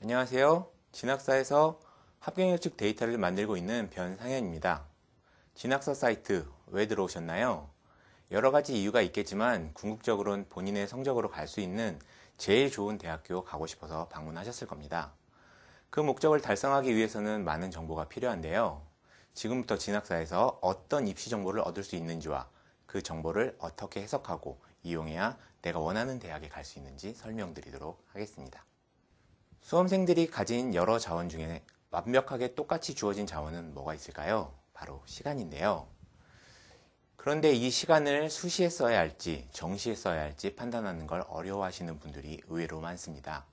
안녕하세요. 진학사에서 합격예측 데이터를 만들고 있는 변상현입니다. 진학사 사이트 왜 들어오셨나요? 여러 가지 이유가 있겠지만 궁극적으로는 본인의 성적으로 갈 수 있는 제일 좋은 대학교 가고 싶어서 방문하셨을 겁니다. 그 목적을 달성하기 위해서는 많은 정보가 필요한데요. 지금부터 진학사에서 어떤 입시 정보를 얻을 수 있는지와 그 정보를 어떻게 해석하고 이용해야 내가 원하는 대학에 갈 수 있는지 설명드리도록 하겠습니다. 수험생들이 가진 여러 자원 중에 완벽하게 똑같이 주어진 자원은 뭐가 있을까요? 바로 시간인데요. 그런데 이 시간을 수시에 써야 할지 정시에 써야 할지 판단하는 걸 어려워하시는 분들이 의외로 많습니다.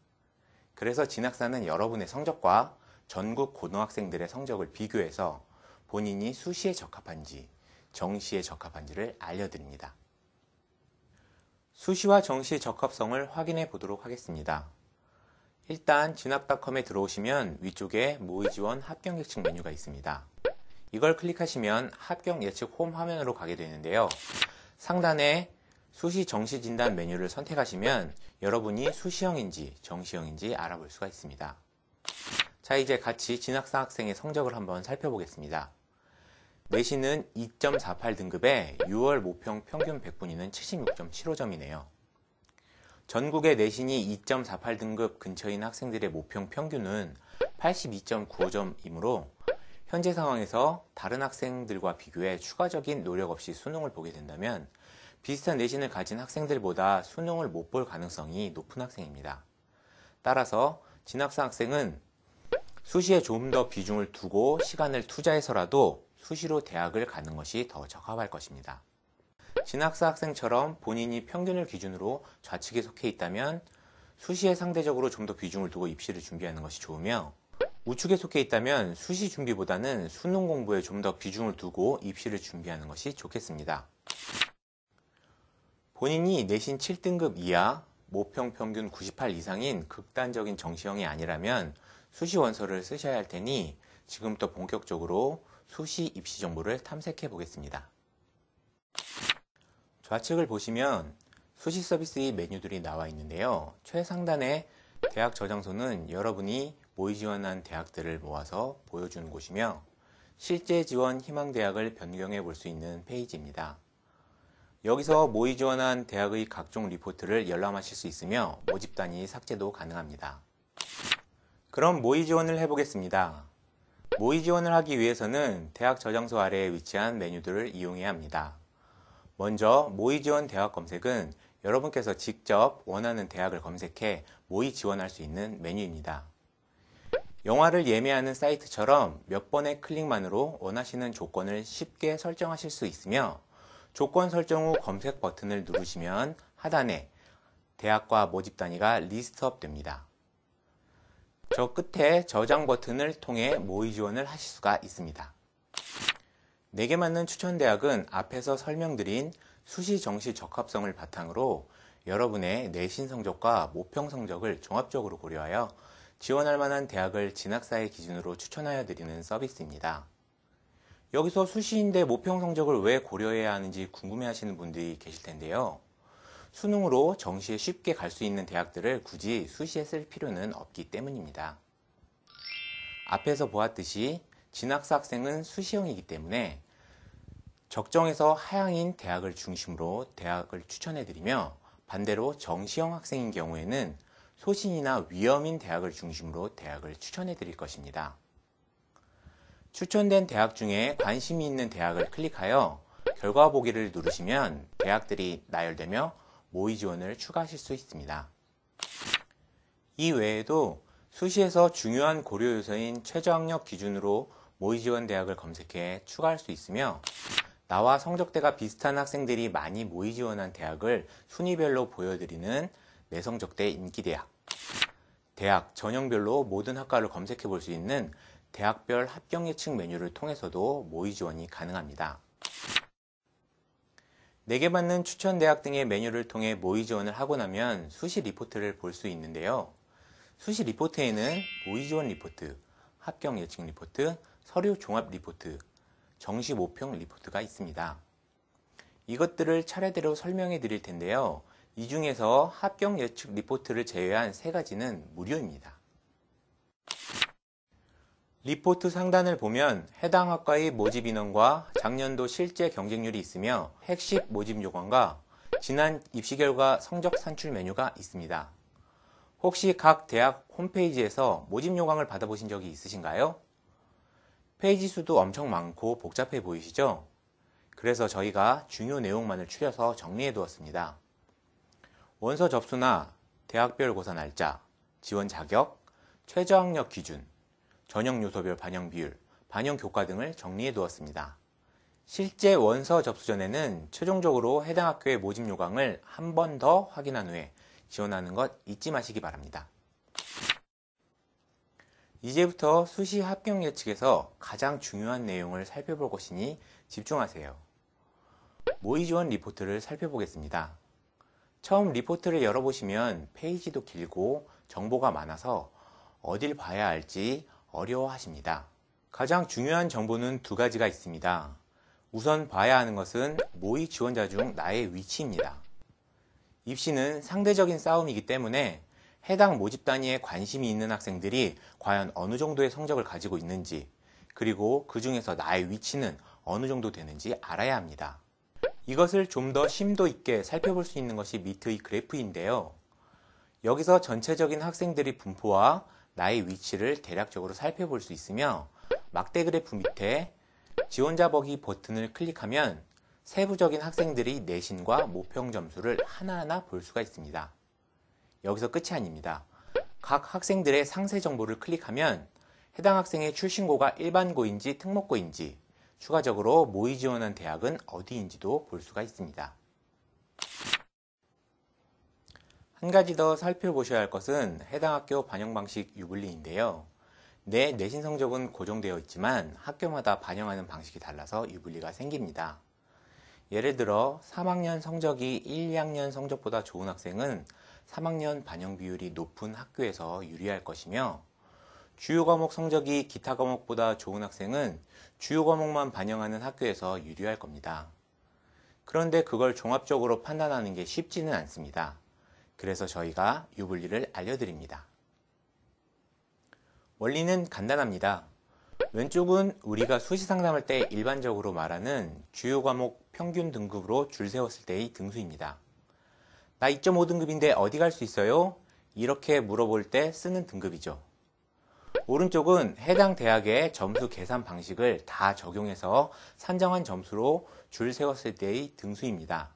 그래서 진학사는 여러분의 성적과 전국 고등학생들의 성적을 비교해서 본인이 수시에 적합한지 정시에 적합한지를 알려드립니다. 수시와 정시 적합성을 확인해 보도록 하겠습니다. 일단 진학닷컴에 들어오시면 위쪽에 모의지원 합격예측 메뉴가 있습니다. 이걸 클릭하시면 합격예측 홈 화면으로 가게 되는데요. 상단에 수시 정시 진단 메뉴를 선택하시면 여러분이 수시형인지 정시형인지 알아볼 수가 있습니다. 자, 이제 같이 진학사 학생의 성적을 한번 살펴보겠습니다. 내신은 2.48 등급에 6월 모평 평균 100분위는 76.75점이네요. 전국의 내신이 2.48 등급 근처인 학생들의 모평 평균은 82.95점이므로 현재 상황에서 다른 학생들과 비교해 추가적인 노력 없이 수능을 보게 된다면 비슷한 내신을 가진 학생들보다 수능을 못 볼 가능성이 높은 학생입니다. 따라서 진학사 학생은 수시에 좀 더 비중을 두고 시간을 투자해서라도 수시로 대학을 가는 것이 더 적합할 것입니다. 진학사 학생처럼 본인이 평균을 기준으로 좌측에 속해 있다면 수시에 상대적으로 좀 더 비중을 두고 입시를 준비하는 것이 좋으며, 우측에 속해 있다면 수시 준비보다는 수능 공부에 좀 더 비중을 두고 입시를 준비하는 것이 좋겠습니다. 본인이 내신 7등급 이하, 모평 평균 98 이상인 극단적인 정시형이 아니라면 수시 원서를 쓰셔야 할 테니 지금부터 본격적으로 수시 입시 정보를 탐색해 보겠습니다. 좌측을 보시면 수시 서비스 메뉴들이 나와 있는데요. 최상단의 대학 저장소는 여러분이 모의 지원한 대학들을 모아서 보여주는 곳이며 실제 지원 희망대학을 변경해 볼 수 있는 페이지입니다. 여기서 모의 지원한 대학의 각종 리포트를 열람하실 수 있으며 모집 단위 삭제도 가능합니다. 그럼 모의 지원을 해보겠습니다. 모의 지원을 하기 위해서는 대학 저장소 아래에 위치한 메뉴들을 이용해야 합니다. 먼저 모의 지원 대학 검색은 여러분께서 직접 원하는 대학을 검색해 모의 지원할 수 있는 메뉴입니다. 영화를 예매하는 사이트처럼 몇 번의 클릭만으로 원하시는 조건을 쉽게 설정하실 수 있으며 조건 설정 후 검색 버튼을 누르시면 하단에 대학과 모집 단위가 리스트업 됩니다. 저 끝에 저장 버튼을 통해 모의 지원을 하실 수가 있습니다. 내게 맞는 추천 대학은 앞에서 설명드린 수시 정시 적합성을 바탕으로 여러분의 내신 성적과 모평 성적을 종합적으로 고려하여 지원할 만한 대학을 진학사의 기준으로 추천하여 드리는 서비스입니다. 여기서 수시인데 모평 성적을 왜 고려해야 하는지 궁금해 하시는 분들이 계실 텐데요. 수능으로 정시에 쉽게 갈 수 있는 대학들을 굳이 수시에 쓸 필요는 없기 때문입니다. 앞에서 보았듯이 진학사 학생은 수시형이기 때문에 적정에서 하향인 대학을 중심으로 대학을 추천해드리며 반대로 정시형 학생인 경우에는 소신이나 위험인 대학을 중심으로 대학을 추천해드릴 것입니다. 추천된 대학 중에 관심이 있는 대학을 클릭하여 결과 보기를 누르시면 대학들이 나열되며 모의 지원을 추가하실 수 있습니다. 이 외에도 수시에서 중요한 고려 요소인 최저학력 기준으로 모의 지원 대학을 검색해 추가할 수 있으며 나와 성적대가 비슷한 학생들이 많이 모의 지원한 대학을 순위별로 보여드리는 내 성적대 인기대학, 대학 전형별로 모든 학과를 검색해 볼 수 있는 대학별 합격예측 메뉴를 통해서도 모의 지원이 가능합니다. 내게 맞는 추천 대학 등의 메뉴를 통해 모의 지원을 하고 나면 수시 리포트를 볼 수 있는데요. 수시 리포트에는 모의 지원 리포트, 합격 예측 리포트, 서류 종합 리포트, 정시 모평 리포트가 있습니다. 이것들을 차례대로 설명해 드릴 텐데요. 이 중에서 합격 예측 리포트를 제외한 세 가지는 무료입니다. 리포트 상단을 보면 해당 학과의 모집 인원과 작년도 실제 경쟁률이 있으며 핵심 모집 요건과 지난 입시 결과 성적 산출 메뉴가 있습니다. 혹시 각 대학 홈페이지에서 모집 요강을 받아보신 적이 있으신가요? 페이지 수도 엄청 많고 복잡해 보이시죠? 그래서 저희가 중요 내용만을 추려서 정리해 두었습니다. 원서 접수나 대학별 고사 날짜, 지원 자격, 최저학력 기준, 전형 요소별 반영 비율, 반영 교과 등을 정리해 두었습니다. 실제 원서 접수 전에는 최종적으로 해당 학교의 모집 요강을 한 번 더 확인한 후에 지원하는 것 잊지 마시기 바랍니다. 이제부터 수시 합격 예측에서 가장 중요한 내용을 살펴볼 것이니 집중하세요. 모의 지원 리포트를 살펴보겠습니다. 처음 리포트를 열어보시면 페이지도 길고 정보가 많아서 어딜 봐야 할지 어려워하십니다. 가장 중요한 정보는 두 가지가 있습니다. 우선 봐야 하는 것은 모의 지원자 중 나의 위치입니다. 입시는 상대적인 싸움이기 때문에 해당 모집 단위에 관심이 있는 학생들이 과연 어느 정도의 성적을 가지고 있는지, 그리고 그 중에서 나의 위치는 어느 정도 되는지 알아야 합니다. 이것을 좀 더 심도 있게 살펴볼 수 있는 것이 밑의 그래프인데요. 여기서 전체적인 학생들의 분포와 나의 위치를 대략적으로 살펴볼 수 있으며, 막대 그래프 밑에 지원자 보기 버튼을 클릭하면 세부적인 학생들의 내신과 모평 점수를 하나하나 볼 수가 있습니다. 여기서 끝이 아닙니다. 각 학생들의 상세 정보를 클릭하면 해당 학생의 출신고가 일반고인지 특목고인지, 추가적으로 모의 지원한 대학은 어디인지도 볼 수가 있습니다. 한 가지 더 살펴보셔야 할 것은 해당 학교 반영 방식 유불리인데요. 내 내신 성적은 고정되어 있지만 학교마다 반영하는 방식이 달라서 유불리가 생깁니다. 예를 들어 3학년 성적이 1, 2학년 성적보다 좋은 학생은 3학년 반영 비율이 높은 학교에서 유리할 것이며, 주요 과목 성적이 기타 과목보다 좋은 학생은 주요 과목만 반영하는 학교에서 유리할 겁니다. 그런데 그걸 종합적으로 판단하는 게 쉽지는 않습니다. 그래서 저희가 유불리를 알려드립니다. 원리는 간단합니다. 왼쪽은 우리가 수시 상담할 때 일반적으로 말하는 주요 과목 평균 등급으로 줄 세웠을 때의 등수입니다. 나 2.5등급인데 어디 갈 수 있어요? 이렇게 물어볼 때 쓰는 등급이죠. 오른쪽은 해당 대학의 점수 계산 방식을 다 적용해서 산정한 점수로 줄 세웠을 때의 등수입니다.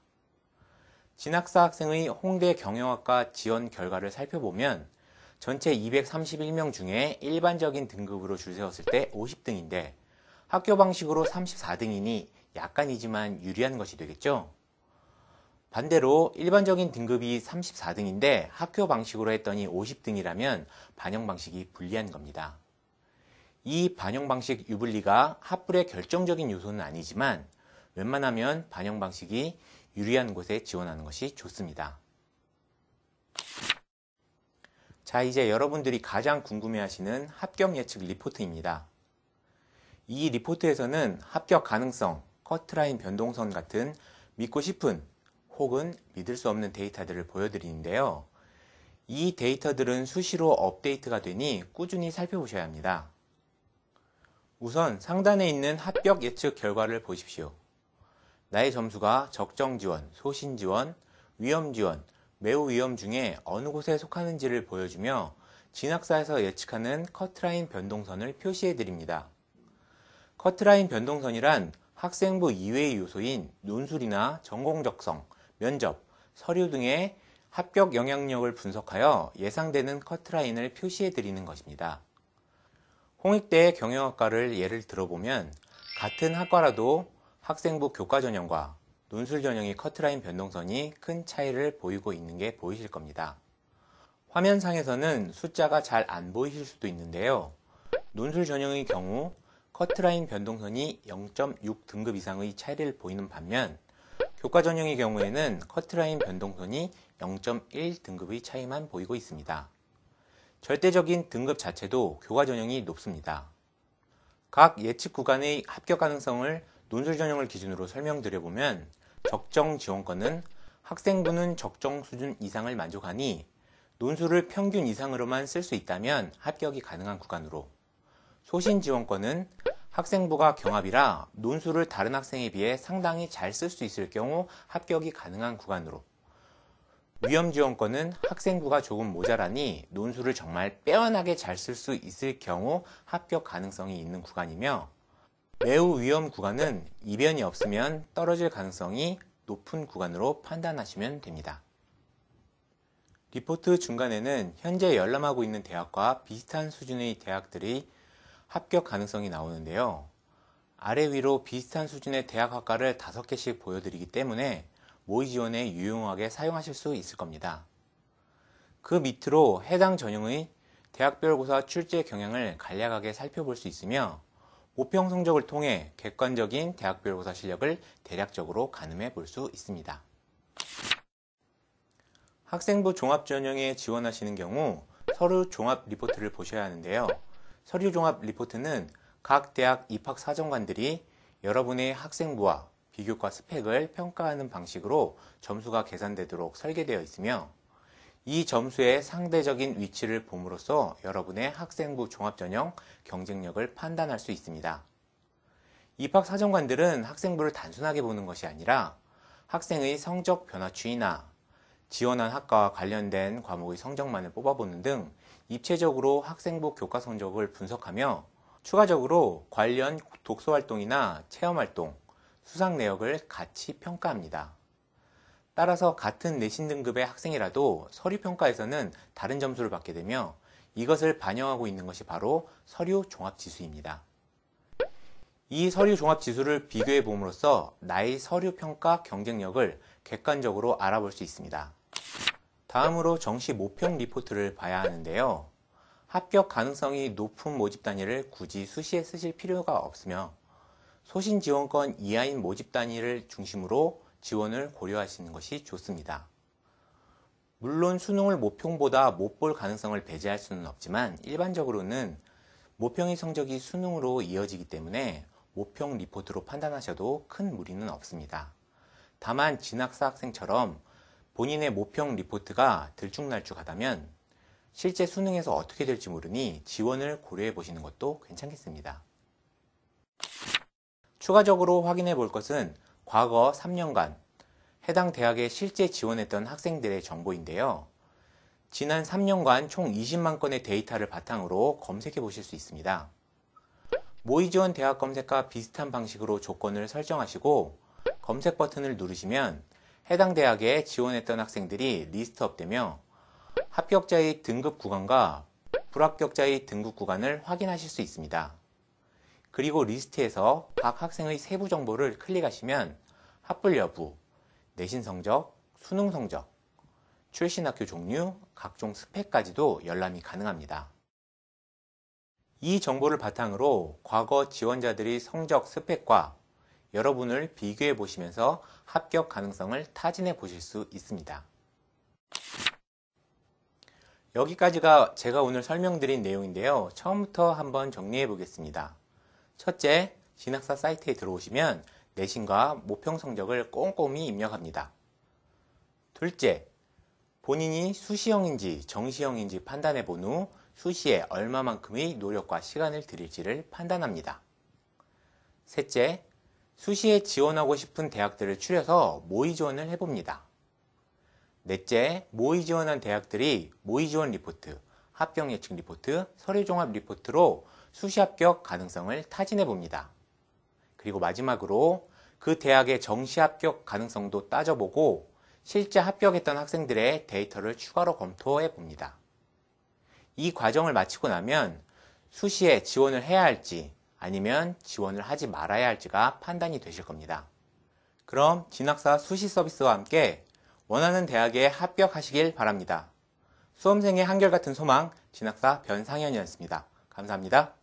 진학사 학생의 홍대 경영학과 지원 결과를 살펴보면 전체 231명 중에 일반적인 등급으로 줄 세웠을 때 50등인데 학교 방식으로 34등이니 약간이지만 유리한 것이 되겠죠? 반대로 일반적인 등급이 34등인데 학교 방식으로 했더니 50등이라면 반영 방식이 불리한 겁니다. 이 반영 방식 유불리가 합불의 결정적인 요소는 아니지만 웬만하면 반영 방식이 유리한 곳에 지원하는 것이 좋습니다. 자, 이제 여러분들이 가장 궁금해하시는 합격 예측 리포트입니다. 이 리포트에서는 합격 가능성, 커트라인 변동선 같은 믿고 싶은 혹은 믿을 수 없는 데이터들을 보여드리는데요. 이 데이터들은 수시로 업데이트가 되니 꾸준히 살펴보셔야 합니다. 우선 상단에 있는 합격 예측 결과를 보십시오. 나의 점수가 적정 지원, 소신 지원, 위험 지원, 매우 위험 중에 어느 곳에 속하는지를 보여주며 진학사에서 예측하는 커트라인 변동선을 표시해 드립니다. 커트라인 변동선이란 학생부 이외의 요소인 논술이나 전공 적성, 면접, 서류 등의 합격 영향력을 분석하여 예상되는 커트라인을 표시해 드리는 것입니다. 홍익대 경영학과를 예를 들어보면 같은 학과라도 학생부 교과 전형과 논술 전형의 커트라인 변동선이 큰 차이를 보이고 있는 게 보이실 겁니다. 화면상에서는 숫자가 잘 안 보이실 수도 있는데요. 논술 전형의 경우 커트라인 변동선이 0.6 등급 이상의 차이를 보이는 반면 교과 전형의 경우에는 커트라인 변동선이 0.1 등급의 차이만 보이고 있습니다. 절대적인 등급 자체도 교과 전형이 높습니다. 각 예측 구간의 합격 가능성을 논술 전형을 기준으로 설명드려보면 적정 지원권은 학생부는 적정 수준 이상을 만족하니 논술을 평균 이상으로만 쓸 수 있다면 합격이 가능한 구간으로, 소신 지원권은 학생부가 경합이라 논술을 다른 학생에 비해 상당히 잘 쓸 수 있을 경우 합격이 가능한 구간으로, 위험 지원권은 학생부가 조금 모자라니 논술을 정말 빼어나게 잘 쓸 수 있을 경우 합격 가능성이 있는 구간이며, 매우 위험 구간은 이변이 없으면 떨어질 가능성이 높은 구간으로 판단하시면 됩니다. 리포트 중간에는 현재 열람하고 있는 대학과 비슷한 수준의 대학들이 합격 가능성이 나오는데요. 아래 위로 비슷한 수준의 대학학과를 5개씩 보여드리기 때문에 모의 지원에 유용하게 사용하실 수 있을 겁니다. 그 밑으로 해당 전형의 대학별고사 출제 경향을 간략하게 살펴볼 수 있으며, 모평 성적을 통해 객관적인 대학별고사 실력을 대략적으로 가늠해 볼 수 있습니다. 학생부 종합전형에 지원하시는 경우 서류 종합 리포트를 보셔야 하는데요. 서류 종합 리포트는 각 대학 입학사정관들이 여러분의 학생부와 비교과 스펙을 평가하는 방식으로 점수가 계산되도록 설계되어 있으며, 이 점수의 상대적인 위치를 봄으로써 여러분의 학생부 종합전형 경쟁력을 판단할 수 있습니다. 입학사정관들은 학생부를 단순하게 보는 것이 아니라 학생의 성적 변화 추이나 지원한 학과와 관련된 과목의 성적만을 뽑아보는 등 입체적으로 학생부 교과 성적을 분석하며, 추가적으로 관련 독서활동이나 체험활동, 수상 내역을 같이 평가합니다. 따라서 같은 내신 등급의 학생이라도 서류평가에서는 다른 점수를 받게 되며, 이것을 반영하고 있는 것이 바로 서류 종합지수입니다. 이 서류 종합지수를 비교해 봄으로써 나의 서류평가 경쟁력을 객관적으로 알아볼 수 있습니다. 다음으로 정시 모평 리포트를 봐야 하는데요. 합격 가능성이 높은 모집 단위를 굳이 수시에 쓰실 필요가 없으며, 소신 지원권 이하인 모집 단위를 중심으로 지원을 고려하시는 것이 좋습니다. 물론 수능을 모평보다 못 볼 가능성을 배제할 수는 없지만, 일반적으로는 모평의 성적이 수능으로 이어지기 때문에 모평 리포트로 판단하셔도 큰 무리는 없습니다. 다만 진학사 학생처럼 본인의 모평 리포트가 들쭉날쭉하다면 실제 수능에서 어떻게 될지 모르니 지원을 고려해 보시는 것도 괜찮겠습니다. 추가적으로 확인해 볼 것은 과거 3년간 해당 대학에 실제 지원했던 학생들의 정보인데요. 지난 3년간 총 20만 건의 데이터를 바탕으로 검색해 보실 수 있습니다. 모의 지원 대학 검색과 비슷한 방식으로 조건을 설정하시고 검색 버튼을 누르시면 해당 대학에 지원했던 학생들이 리스트업되며, 합격자의 등급 구간과 불합격자의 등급 구간을 확인하실 수 있습니다. 그리고 리스트에서 각 학생의 세부 정보를 클릭하시면 합불 여부, 내신 성적, 수능 성적, 출신 학교 종류, 각종 스펙까지도 열람이 가능합니다. 이 정보를 바탕으로 과거 지원자들의 성적 스펙과 여러분을 비교해 보시면서 합격 가능성을 타진해 보실 수 있습니다. 여기까지가 제가 오늘 설명드린 내용인데요. 처음부터 한번 정리해 보겠습니다. 첫째, 진학사 사이트에 들어오시면 내신과 모평 성적을 꼼꼼히 입력합니다. 둘째, 본인이 수시형인지 정시형인지 판단해 본 후 수시에 얼마만큼의 노력과 시간을 들일지를 판단합니다. 셋째, 수시에 지원하고 싶은 대학들을 추려서 모의 지원을 해봅니다. 넷째, 모의 지원한 대학들이 모의 지원 리포트, 합격 예측 리포트, 서류 종합 리포트로 수시 합격 가능성을 타진해 봅니다. 그리고 마지막으로 그 대학의 정시 합격 가능성도 따져보고 실제 합격했던 학생들의 데이터를 추가로 검토해 봅니다. 이 과정을 마치고 나면 수시에 지원을 해야 할지 아니면 지원을 하지 말아야 할지가 판단이 되실 겁니다. 그럼 진학사 수시 서비스와 함께 원하는 대학에 합격하시길 바랍니다. 수험생의 한결같은 소망, 진학사 변상현이었습니다. 감사합니다.